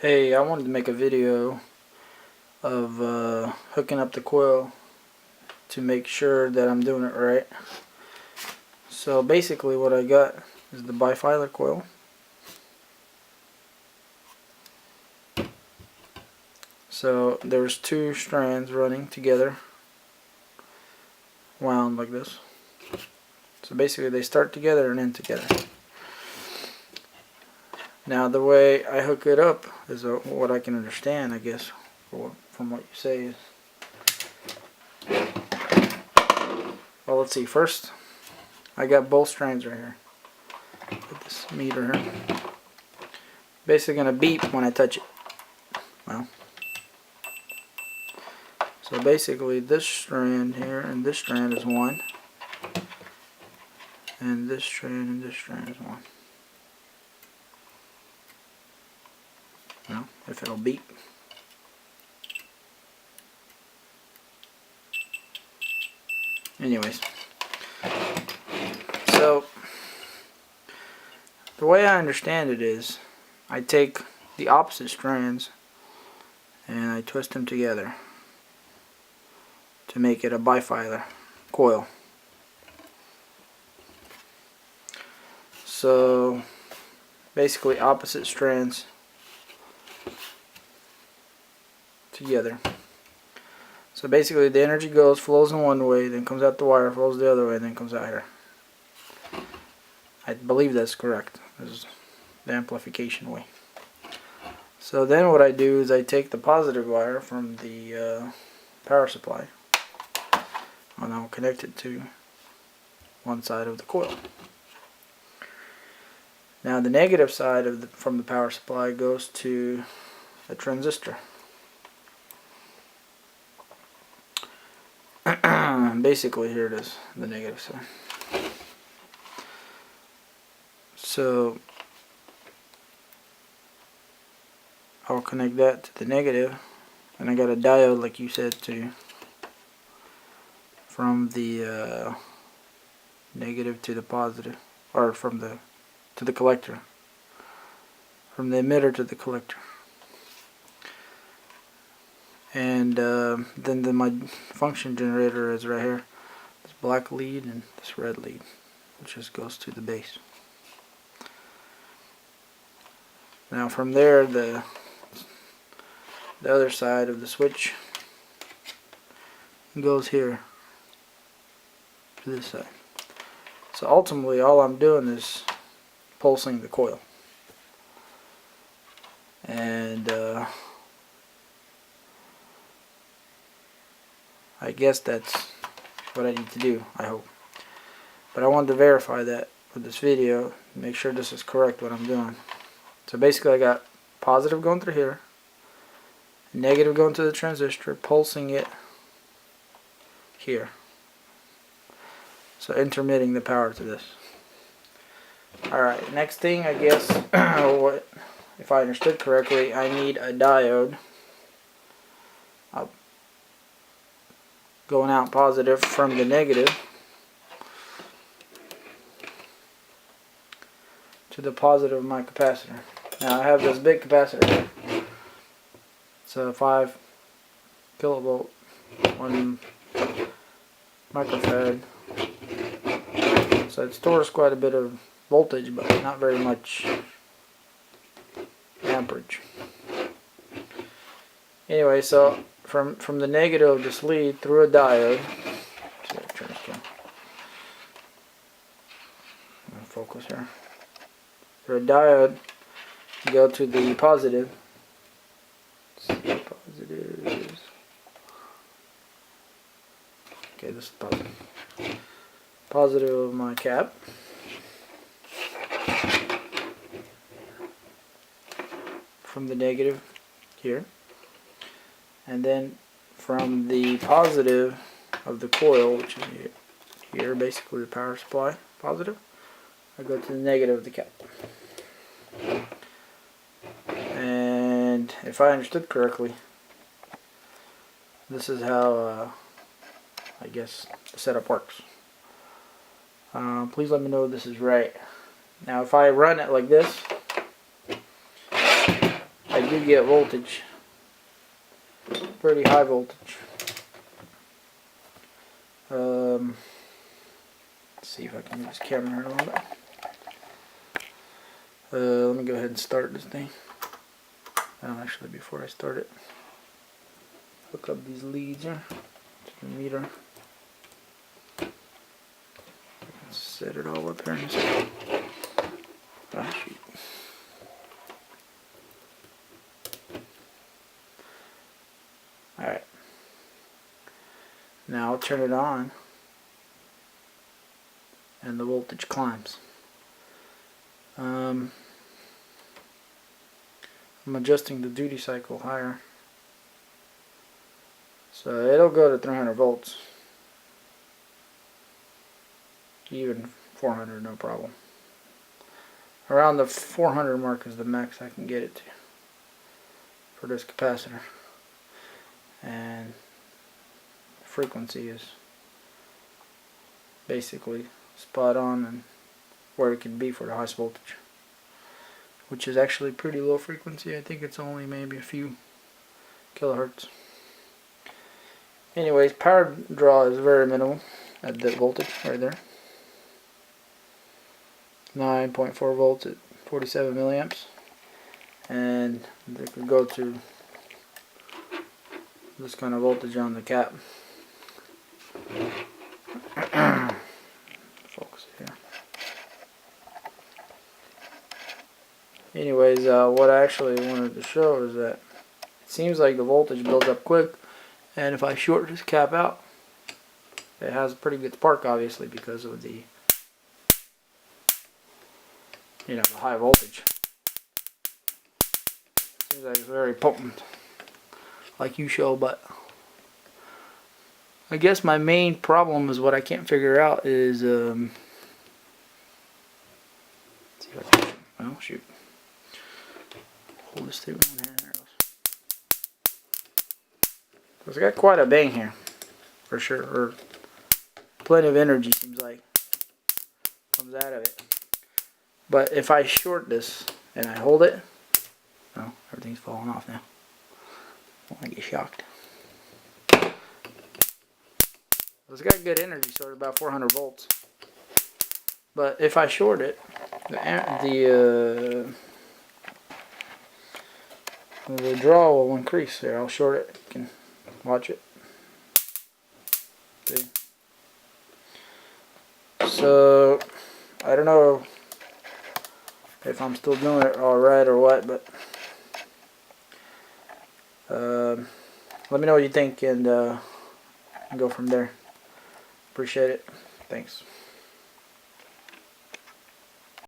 Hey, I wanted to make a video of hooking up the coil to make sure that I'm doing it right. So basically what I got is the bifilar coil. So there's two strands running together, wound like this. So basically they start together and end together. Now the way I hook it up is what I can understand, I guess, from what you say is, well, let's see, first I got both strands right here. Put this meter here. Basically gonna beep when I touch it. Well, so basically this strand here and this strand is one, and this strand is one. Well, if it'll beep. Anyways, so the way I understand it is I take the opposite strands and I twist them together to make it a bifilar coil. So basically opposite strands together. So basically the energy flows in one way, then comes out the wire, flows the other way, then comes out here. I believe that's correct. This is the amplification way. So then what I do is I take the positive wire from the power supply and I'll connect it to one side of the coil. Now the negative side from the power supply goes to a transistor. Basically here it is, the negative side. So I'll connect that to the negative, and I got a diode, like you said, from the negative to the positive, or to the collector, from the emitter to the collector. And then my function generator is right here. This black lead and this red lead, which just goes to the base. Now from there, the other side of the switch goes here to this side. So ultimately all I'm doing is pulsing the coil. And I guess that's what I need to do, I hope. But I wanted to verify that with this video, make sure this is correct what I'm doing. So basically I got positive going through here, negative going to the transistor, pulsing it here. So intermitting the power to this. Alright, next thing, I guess, if I understood correctly, I need a diode going out positive from the negative to the positive of my capacitor. Now I have this big capacitor here. It's a 5 kilovolt 1 microfarad. So it stores quite a bit of voltage, but not very much amperage. Anyway, so from the negative of this lead through a diode. See if I turn this camera. I'm gonna focus here. Through a diode, you go to the positive. Let's see, positive is, okay, this is positive. Positive of my cap. From the negative here. And then from the positive of the coil, which is here, basically the power supply, positive, I go to the negative of the cap. And if I understood correctly, this is how I guess the setup works. Please let me know if this is right. Now if I run it like this, I do get voltage, pretty high voltage. Let's see if I can move this camera around a little bit. Let me go ahead and start this thing. Actually, before I start it, hook up these leads here to the meter. Set it all up here in a second. Ah, shoot. Alright. Now I'll turn it on and the voltage climbs. I'm adjusting the duty cycle higher. So it'll go to 300 volts. Even 400, no problem. Around the 400 mark is the max I can get it to for this capacitor. And the frequency is basically spot on and where it can be for the highest voltage, which is actually pretty low frequency. I think it's only maybe a few kilohertz. Anyways, power draw is very minimal at that voltage right there. 9.4 volts at 47 milliamps, and they could go to this kind of voltage on the cap. Focus it here. Anyways, what I actually wanted to show is that it seems like the voltage builds up quick, and if I short this cap out, it has a pretty good spark, obviously, because of the the high voltage. Seems like it's very potent, like you show, but I guess my main problem is what I can't figure out is see if I can, oh shoot, hold this thing in one hand. There it goes. It's got quite a bang here, for sure, or plenty of energy seems like comes out of it. But if I short this and I hold it, oh, everything's falling off now. I don't want to get shocked. It's got good energy, so it's about 400 volts. But if I short it, the draw will increase. There, I'll short it. You can watch it. See. So I don't know if I'm still doing it all right or what, but let me know what you think and go from there. Appreciate it. Thanks.